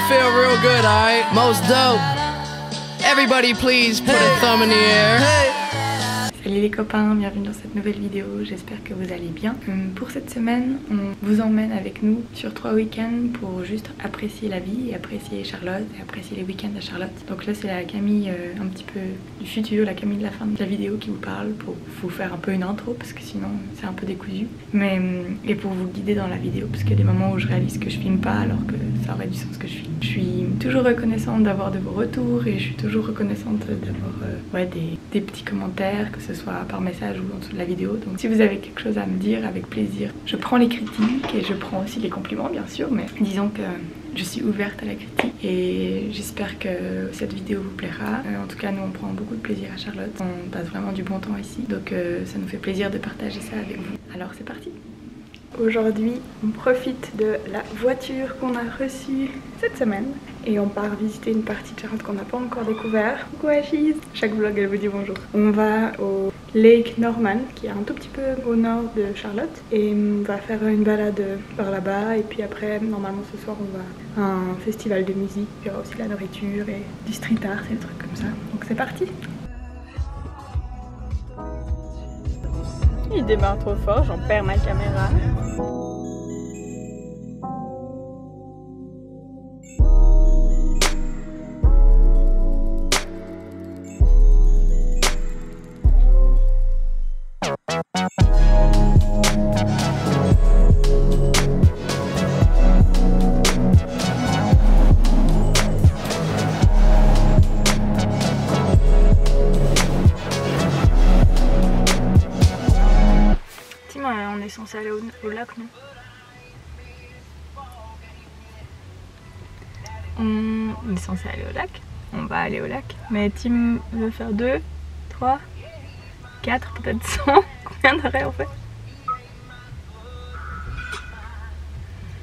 feel real good, alright? Most dope. Everybody please put a thumb in the air. Salut les copains, bienvenue dans cette nouvelle vidéo, j'espère que vous allez bien. Pour cette semaine, on vous emmène avec nous sur 3 week-ends pour juste apprécier la vie et apprécier Charlotte et apprécier les week-ends à Charlotte. Donc là c'est la Camille un petit peu du futur, la Camille de la fin de la vidéo qui vous parle pour vous faire un peu une intro parce que sinon c'est un peu décousu. Et pour vous guider dans la vidéo parce qu'il y a des moments où je réalise que je filme pas alors que ça aurait du sens que je filme. Je suis toujours reconnaissante d'avoir de vos retours et je suis toujours reconnaissante d'avoir des petits commentaires, que ce soit par message ou en dessous de la vidéo. Donc si vous avez quelque chose à me dire, avec plaisir. Je prends les critiques et je prends aussi les compliments bien sûr, mais disons que je suis ouverte à la critique et j'espère que cette vidéo vous plaira. En tout cas nous on prend beaucoup de plaisir à Charlotte, on passe vraiment du bon temps ici, donc ça nous fait plaisir de partager ça avec vous. Alors c'est parti. Aujourd'hui, on profite de la voiture qu'on a reçue cette semaine et on part visiter une partie de Charlotte qu'on n'a pas encore découvert. Coucou Achise. Chaque vlog elle vous dit bonjour. On va au Lake Norman qui est un tout petit peu au nord de Charlotte et on va faire une balade par là-bas et puis après normalement ce soir on va à un festival de musique, il y aura aussi de la nourriture et du street art et des trucs comme ça. Donc c'est parti. Il démarre trop fort, j'en perds ma caméra. On est censé aller au lac, non? On est censé aller au lac. On va aller au lac. Mais Tim veut faire 2, 3, 4, peut-être 100. Combien d'arrêts on fait?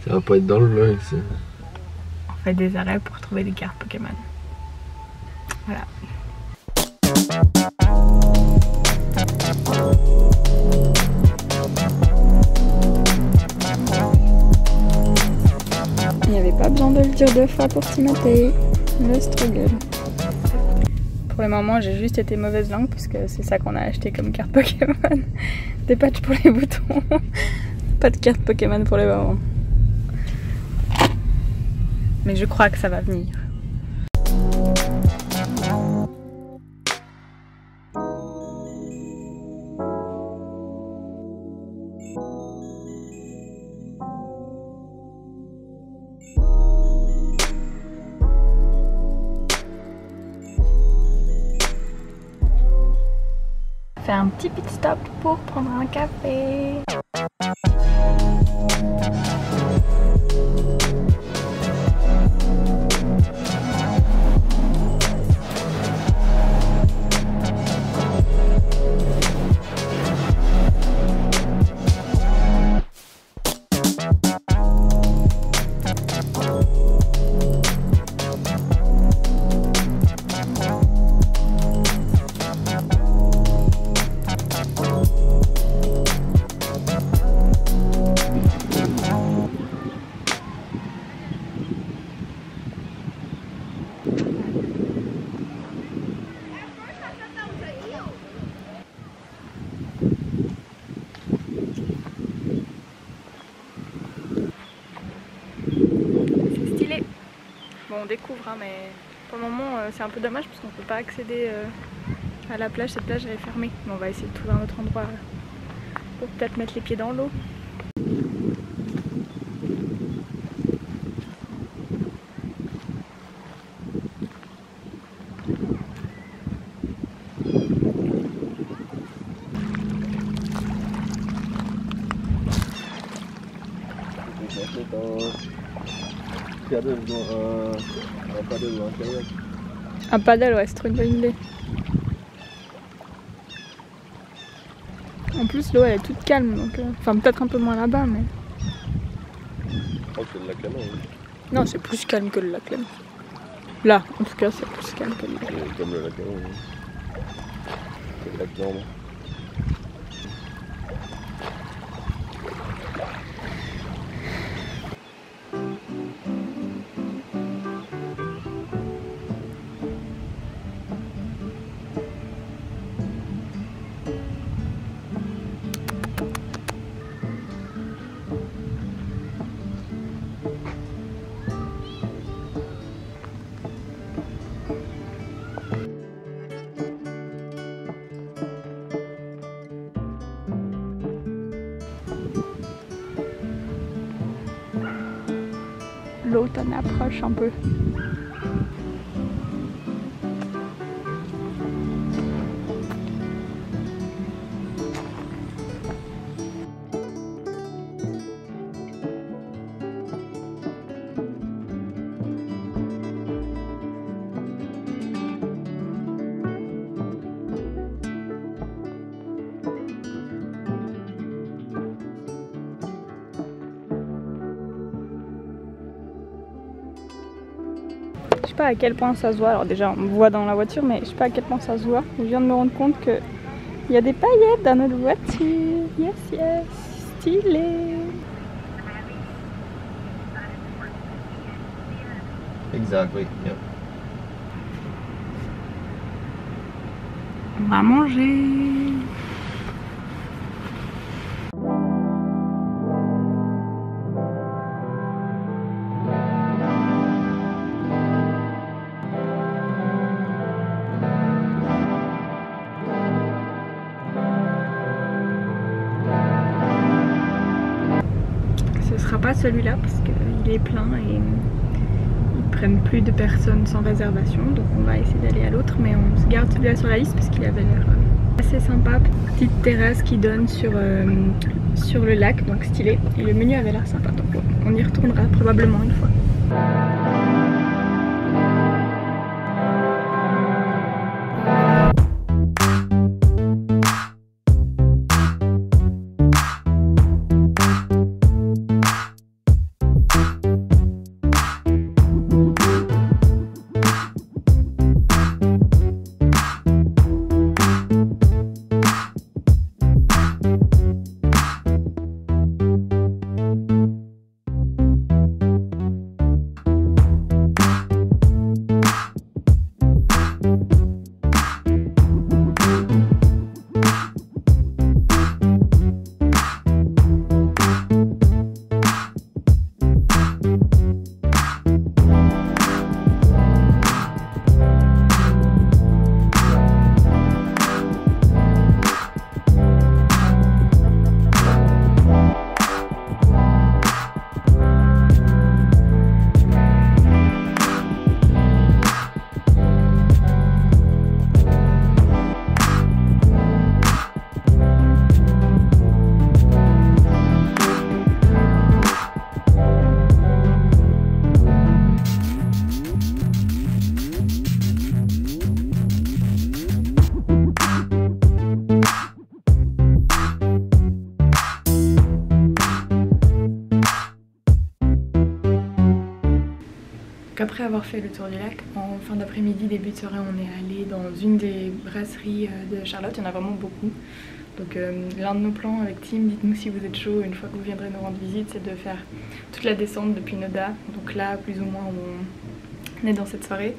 Ça va pas être dans le vlog ça. On fait des arrêts pour trouver des cartes Pokémon. Voilà. Il n'y avait pas besoin de le dire 2 fois pour Timothée. Le struggle. Pour le moment, j'ai juste été mauvaise langue parce que c'est ça qu'on a acheté comme carte Pokémon. Des patchs pour les boutons. Pas de carte Pokémon pour le moment. Mais je crois que ça va venir. Faire un petit pit stop pour prendre un café. Bon, on découvre, hein, mais pour le moment c'est un peu dommage parce qu'on peut pas accéder à la plage. Cette plage elle est fermée. Mais on va essayer de trouver un autre endroit pour peut-être mettre les pieds dans l'eau. Un paddle ou un kayak. Un paddle, ouais, c'est trop une bonne idée. En plus, l'eau elle est toute calme, donc enfin peut-être un peu moins là-bas, mais. Oh, c'est le lac Léman. Oui. Non, c'est plus calme que le lac Léman. Là, en tout cas, c'est plus calme que le lac Léman. Comme le lac Léman. Oui. C'est le lac Normand. l'automne approche un peu. Je sais pas à quel point ça se voit, alors déjà on me voit dans la voiture mais je sais pas à quel point ça se voit. Je viens de me rendre compte que il y a des paillettes dans notre voiture. Yes yes, stylé. Exactly, yep. On va manger. Ce sera pas celui-là parce qu'il est plein et ils prennent plus de personnes sans réservation, donc on va essayer d'aller à l'autre, mais on se garde celui-là sur la liste parce qu'il avait l'air assez sympa. Petite terrasse qui donne sur le lac, donc stylé, et le menu avait l'air sympa, donc on y retournera probablement une fois. Après avoir fait le tour du lac, en fin d'après-midi, début de soirée, on est allé dans une des brasseries de Charlotte, il y en a vraiment beaucoup. Donc l'un de nos plans avec Tim, dites-nous si vous êtes chaud, une fois que vous viendrez nous rendre visite, c'est de faire toute la descente depuis Noda, donc là plus ou moins où on est dans cette soirée,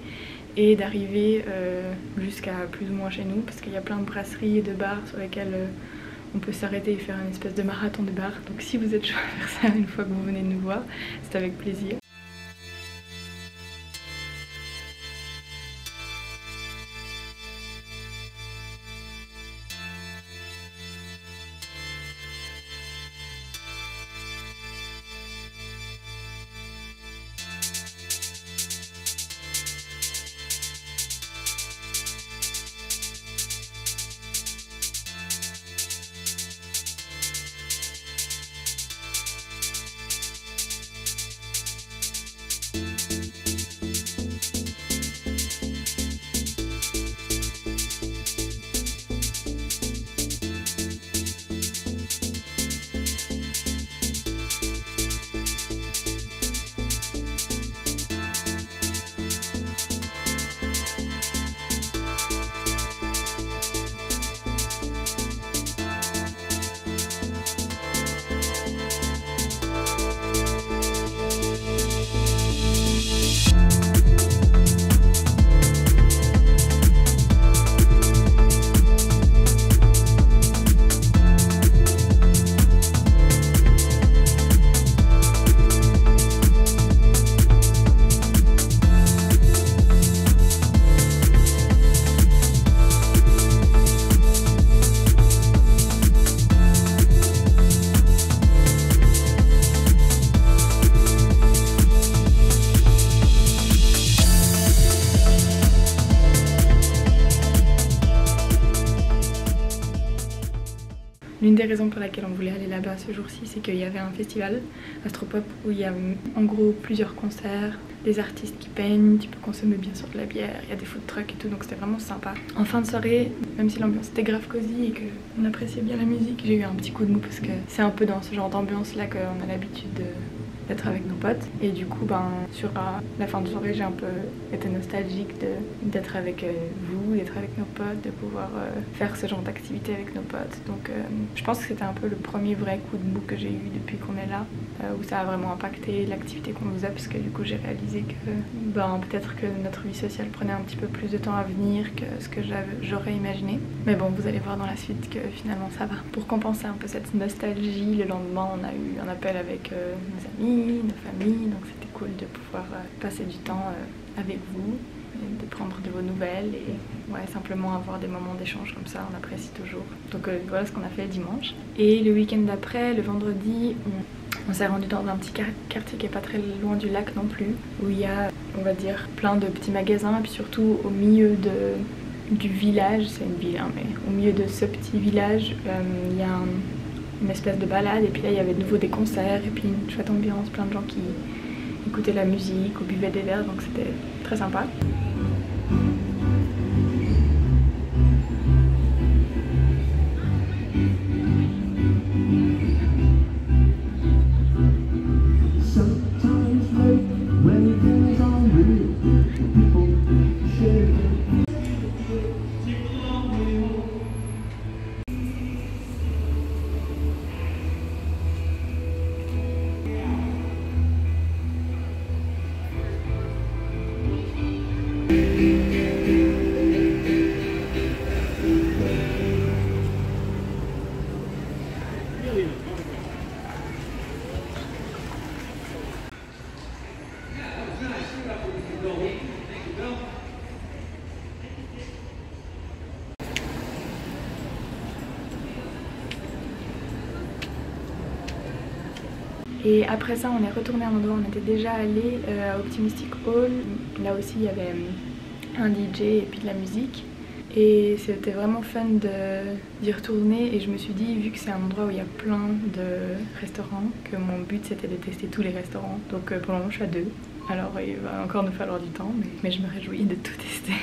et d'arriver jusqu'à plus ou moins chez nous, parce qu'il y a plein de brasseries et de bars sur lesquels on peut s'arrêter et faire une espèce de marathon de bars. Donc si vous êtes chaud à faire ça une fois que vous venez nous voir, c'est avec plaisir. L'une des raisons pour laquelle on voulait aller là-bas ce jour-ci, c'est qu'il y avait un festival Astropop où il y a en gros plusieurs concerts, des artistes qui peignent, tu peux consommer bien sûr de la bière, il y a des food trucks et tout, donc c'était vraiment sympa. En fin de soirée, même si l'ambiance était grave cosy et qu'on appréciait bien la musique, j'ai eu un petit coup de mou parce que c'est un peu dans ce genre d'ambiance là qu'on a l'habitude d'être avec nos potes. Et du coup, sur la fin de soirée, j'ai un peu été nostalgique d'être avec vous, d'être avec nos potes, de pouvoir faire ce genre d'activité avec nos potes. Donc je pense que c'était un peu le premier vrai coup de mou que j'ai eu depuis qu'on est là, où ça a vraiment impacté l'activité qu'on faisait, parce que du coup j'ai réalisé que peut-être que notre vie sociale prenait un petit peu plus de temps à venir que ce que j'aurais imaginé. Mais bon, vous allez voir dans la suite que finalement ça va. Pour compenser un peu cette nostalgie, le lendemain on a eu un appel avec nos amis, nos familles, donc c'était cool de pouvoir passer du temps avec vous, et de prendre de vos nouvelles et simplement avoir des moments d'échange comme ça, on apprécie toujours. Donc voilà ce qu'on a fait le dimanche. Et le week-end d'après, le vendredi, on s'est rendu dans un petit quartier qui est pas très loin du lac non plus, où il y a, on va dire, plein de petits magasins, et puis surtout au milieu du village, c'est une ville, mais au milieu de ce petit village, il y a une espèce de balade, et puis là il y avait de nouveau des concerts, et puis une chouette ambiance, plein de gens qui écoutaient la musique ou buvaient des verres, donc c'était très sympa. Et après ça, on est retourné à un endroit où on était déjà allé, à Optimistic Hall. Là aussi, il y avait un DJ et puis de la musique. Et c'était vraiment fun d'y retourner. Et je me suis dit, vu que c'est un endroit où il y a plein de restaurants, que mon but c'était de tester tous les restaurants. Donc pour le moment, je suis à 2. Alors il va encore nous falloir du temps, mais je me réjouis de tout tester.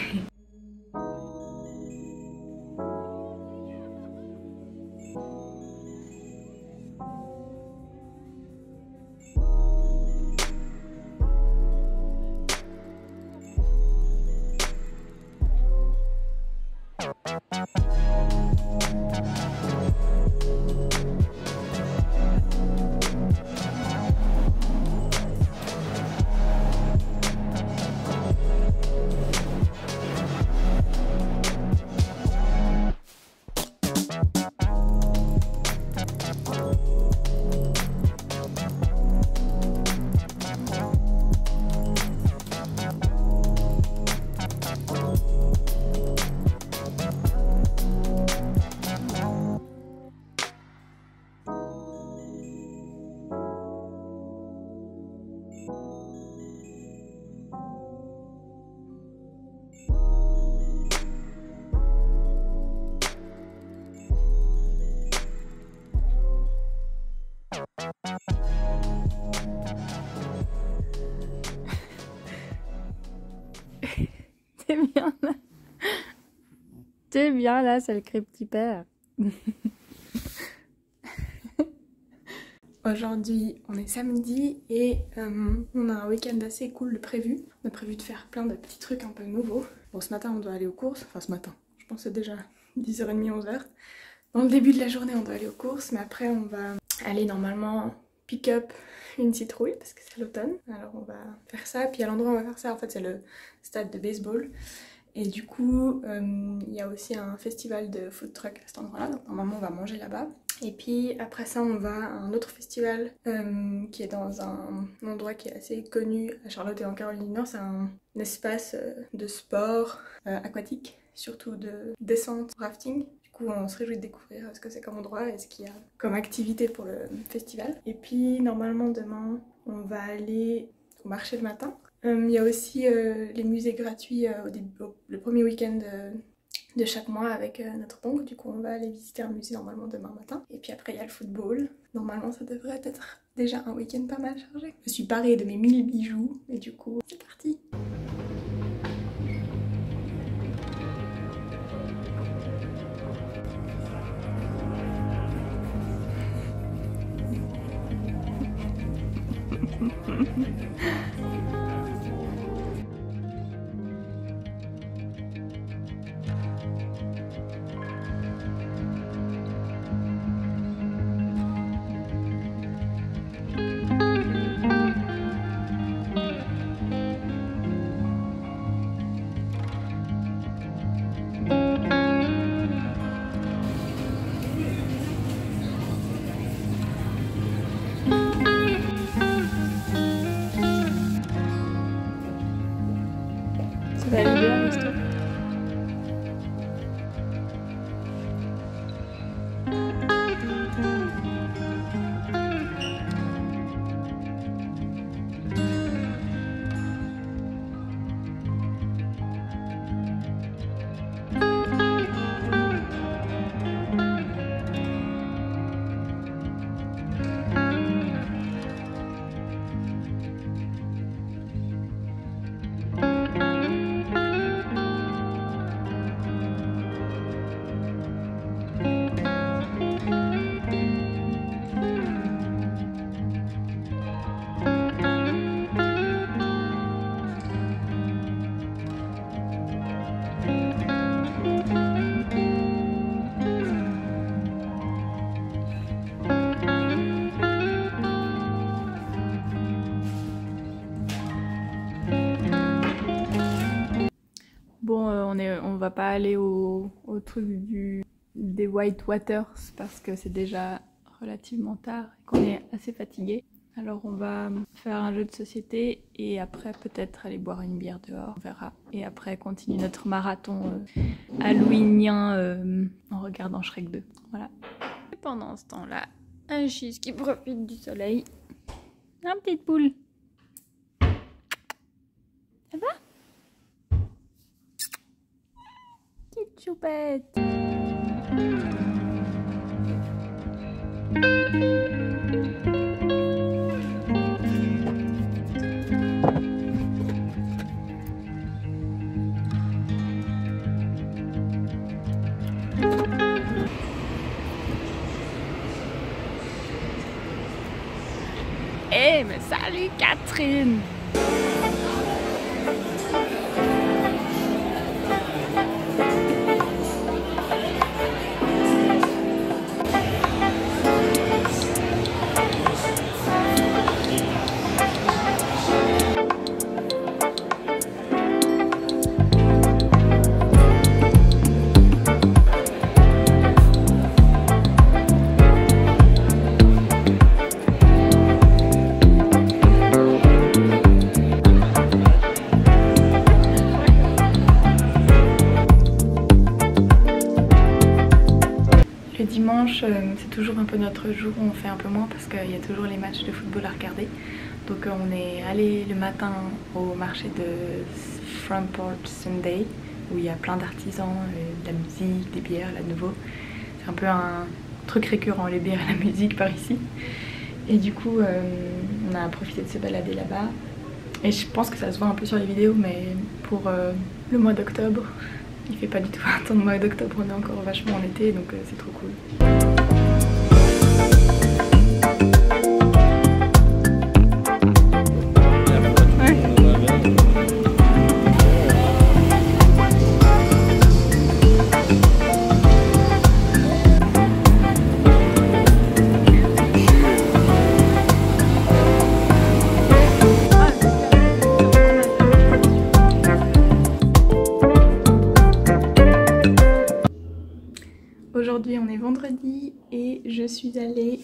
T'es bien là. T'es bien là, c'est le crêpe petit père. Aujourd'hui, on est samedi et on a un week-end assez cool de prévu. On a prévu de faire plein de petits trucs un peu nouveaux. Bon, ce matin, on doit aller aux courses. Enfin, ce matin, je pense que c'est déjà 10h30, 11h. Dans le début de la journée, on doit aller aux courses, mais après, on va aller normalement pick-up une citrouille parce que c'est l'automne. Alors, on va faire ça. Puis à l'endroit où on va faire ça, en fait, c'est le stade de baseball. Et du coup, il y a aussi un festival de food truck à cet endroit-là. Donc, normalement, on va manger là-bas. Et puis après ça, on va à un autre festival qui est dans un endroit qui est assez connu à Charlotte et en Caroline du Nord. C'est un espace de sport aquatique, surtout de descente, rafting. Du coup, on se réjouit de découvrir ce que c'est comme endroit et ce qu'il y a comme activité pour le festival. Et puis normalement demain, on va aller au marché le matin. Il y a aussi les musées gratuits le premier week-end de chaque mois avec notre banque. Du coup on va aller visiter un musée normalement demain matin. Et puis après il y a le football. Normalement ça devrait être déjà un week-end pas mal chargé. Je me suis parée de mes 1000 bijoux et du coup c'est parti. Ça va aller bien, resto. Bon, on va pas aller au truc des White Waters parce que c'est déjà relativement tard et qu'on est assez fatigué. Alors on va faire un jeu de société et après peut-être aller boire une bière dehors, on verra. Et après continuer notre marathon halloweenien en regardant Shrek 2. Voilà. Et pendant ce temps-là, un schiste qui profite du soleil. Un petite poule. Ça va? Petite choupette. Eh mais salut Catherine! Le dimanche, c'est toujours un peu notre jour où on fait un peu moins parce qu'il y a toujours les matchs de football à regarder. Donc on est allé le matin au marché de Framport Sunday où il y a plein d'artisans, de la musique, des bières là de nouveau. C'est un peu un truc récurrent, les bières et la musique par ici. Et du coup on a profité de se balader là-bas. Et je pense que ça se voit un peu sur les vidéos, mais pour le mois d'octobre, il fait pas du tout un temps de mois d'octobre, on est encore vachement en été, donc c'est trop cool. Aujourd'hui on est vendredi et je suis allée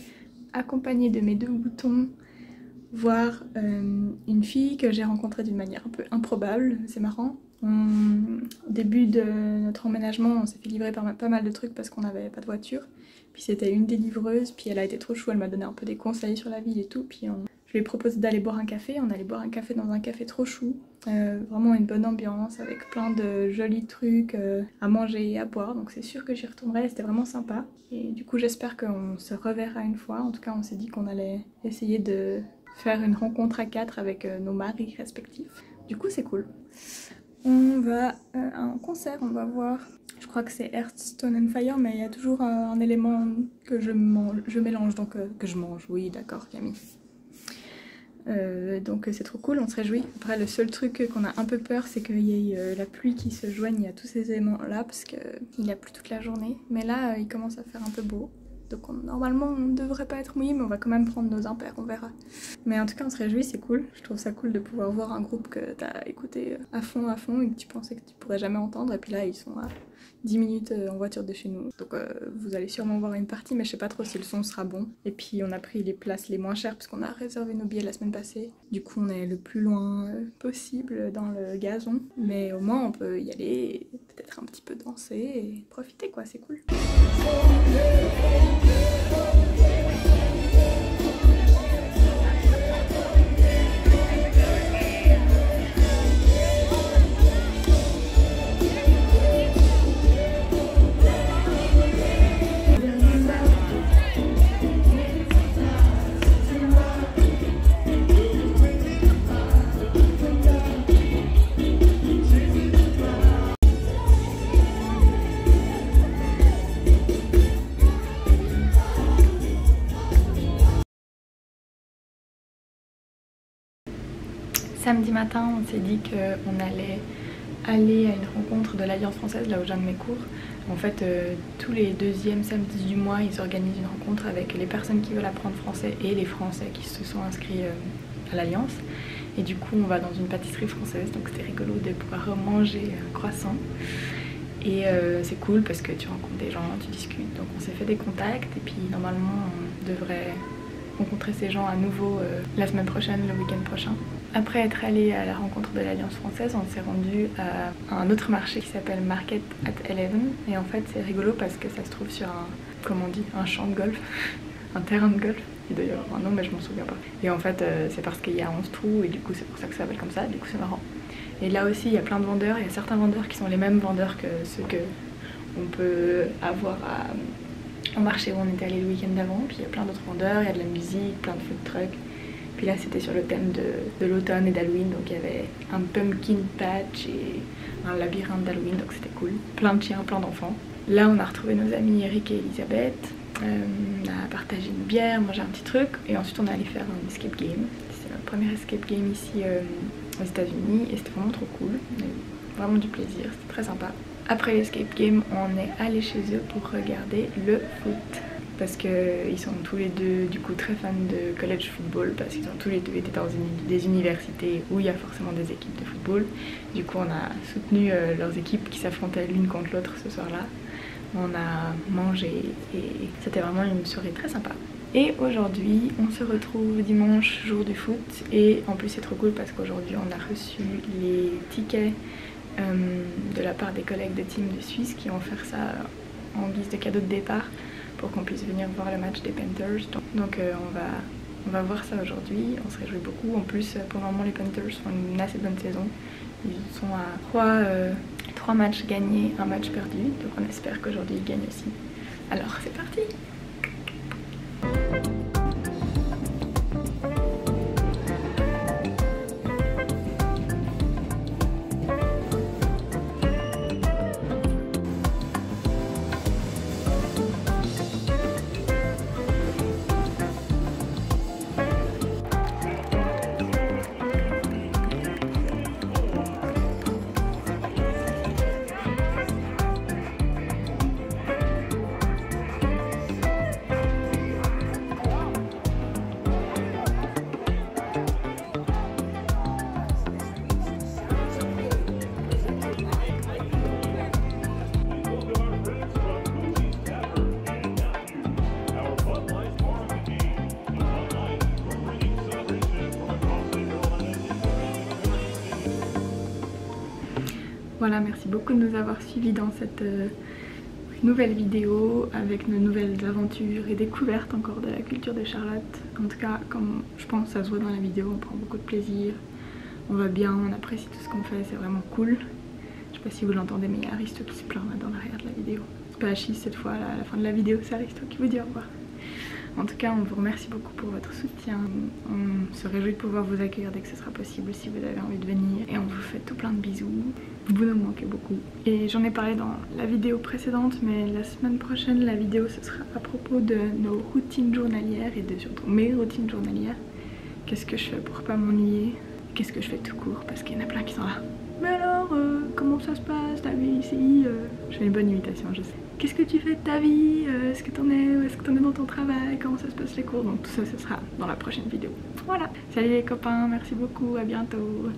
accompagnée de mes deux boutons voir une fille que j'ai rencontrée d'une manière un peu improbable, c'est marrant. Au début de notre emménagement on s'est fait livrer pas mal de trucs parce qu'on n'avait pas de voiture. Puis c'était une des livreuses, puis elle a été trop chou, elle m'a donné un peu des conseils sur la ville et tout, puis je lui ai proposé d'aller boire un café. On allait boire un café dans un café trop chou. Vraiment une bonne ambiance avec plein de jolis trucs à manger et à boire. Donc c'est sûr que j'y retournerai, c'était vraiment sympa. Et du coup j'espère qu'on se reverra une fois. En tout cas on s'est dit qu'on allait essayer de faire une rencontre à 4 avec nos maris respectifs. Du coup c'est cool. On va à un concert, on va voir, je crois que c'est Earth, Stone and Fire, mais il y a toujours un élément que je mélange, donc que je mange, oui d'accord Camille. Donc c'est trop cool, on se réjouit. Après le seul truc qu'on a un peu peur c'est qu'il y ait la pluie qui se joigne à tous ces éléments là parce qu'il a plu toute la journée. Mais là il commence à faire un peu beau. Donc normalement on ne devrait pas être mouillé mais on va quand même prendre nos impairs, on verra. Mais en tout cas on se réjouit, c'est cool. Je trouve ça cool de pouvoir voir un groupe que t'as écouté à fond et que tu pensais que tu pourrais jamais entendre. Et puis là ils sont à 10 minutes en voiture de chez nous. Donc vous allez sûrement voir une partie mais je sais pas trop si le son sera bon. Et puis on a pris les places les moins chères parce qu'on a réservé nos billets la semaine passée. Du coup on est le plus loin possible dans le gazon. Mais au moins on peut y aller, peut-être un petit peu danser et profiter quoi, c'est cool. Samedi matin, on s'est dit qu'on allait aller à une rencontre de l'Alliance française, là où j'ai un de mes cours. En fait, tous les deuxièmes samedis du mois, ils organisent une rencontre avec les personnes qui veulent apprendre français et les Français qui se sont inscrits à l'Alliance. Et du coup, on va dans une pâtisserie française, donc c'était rigolo de pouvoir manger un croissant. Et c'est cool parce que tu rencontres des gens, tu discutes. Donc on s'est fait des contacts et puis normalement, on devrait rencontrer ces gens à nouveau la semaine prochaine, le week-end prochain. Après être allé à la rencontre de l'Alliance française, on s'est rendu à un autre marché qui s'appelle Market at Eleven. Et en fait c'est rigolo parce que ça se trouve sur un, comment on dit, un champ de golf, un terrain de golf. Il doit y avoir un nom mais je m'en souviens pas. Et en fait c'est parce qu'il y a 11 trous et du coup c'est pour ça que ça s'appelle comme ça, du coup c'est marrant. Et là aussi il y a plein de vendeurs, il y a certains vendeurs qui sont les mêmes vendeurs que ceux qu'on peut avoir au marché où on était allé le week-end d'avant. Puis il y a plein d'autres vendeurs, il y a de la musique, plein de food trucks. Puis là c'était sur le thème de l'automne et d'Halloween, donc il y avait un pumpkin patch et un labyrinthe d'Halloween, donc c'était cool. Plein de chiens, plein d'enfants. Là on a retrouvé nos amis Eric et Elisabeth, on a partagé une bière, mangé un petit truc et ensuite on est allé faire un escape game. C'est notre premier escape game ici aux États-Unis et c'était vraiment trop cool. On a eu vraiment du plaisir, c'était très sympa. Après l'escape game, on est allé chez eux pour regarder le foot. Parce qu'ils sont tous les deux du coup très fans de college football, parce qu'ils ont tous les deux été dans des universités où il y a forcément des équipes de football. Du coup on a soutenu leurs équipes qui s'affrontaient l'une contre l'autre ce soir-là. On a mangé et c'était vraiment une soirée très sympa. Et aujourd'hui on se retrouve dimanche, jour du foot, et en plus c'est trop cool parce qu'aujourd'hui on a reçu les tickets de la part des collègues de team de Suisse qui ont offert ça en guise de cadeau de départ pour qu'on puisse venir voir le match des Panthers. Donc on va voir ça aujourd'hui, on se réjouit beaucoup. En plus pour le moment les Panthers font une assez bonne saison. Ils sont à 3 matchs gagnés, 1 match perdu, donc on espère qu'aujourd'hui ils gagnent aussi. Alors c'est parti! Voilà, merci beaucoup de nous avoir suivis dans cette nouvelle vidéo avec nos nouvelles aventures et découvertes encore de la culture de Charlotte. En tout cas, comme je pense ça se voit dans la vidéo, on prend beaucoup de plaisir, on va bien, on apprécie tout ce qu'on fait, c'est vraiment cool. Je sais pas si vous l'entendez, mais il y a Aristo qui se plaint là dans l'arrière de la vidéo. C'est pas Achille cette fois, là, à la fin de la vidéo, c'est Aristo qui vous dit au revoir. En tout cas, on vous remercie beaucoup pour votre soutien. On se réjouit de pouvoir vous accueillir dès que ce sera possible si vous avez envie de venir. Et on vous fait tout plein de bisous. Vous nous manquez beaucoup. Et j'en ai parlé dans la vidéo précédente, mais la semaine prochaine, la vidéo, ce sera à propos de nos routines journalières et de surtout mes routines journalières. Qu'est-ce que je fais pour pas m'ennuyer? Qu'est-ce que je fais tout court? Parce qu'il y en a plein qui sont là. Mais alors, comment ça se passe ta vie ici? Je fais une bonne imitation, je sais. Qu'est-ce que tu fais de ta vie? Est-ce que t'en es? Où est-ce que t'en es dans ton travail? Comment ça se passe les cours? Donc tout ça, ce sera dans la prochaine vidéo. Voilà. Salut les copains, merci beaucoup, à bientôt.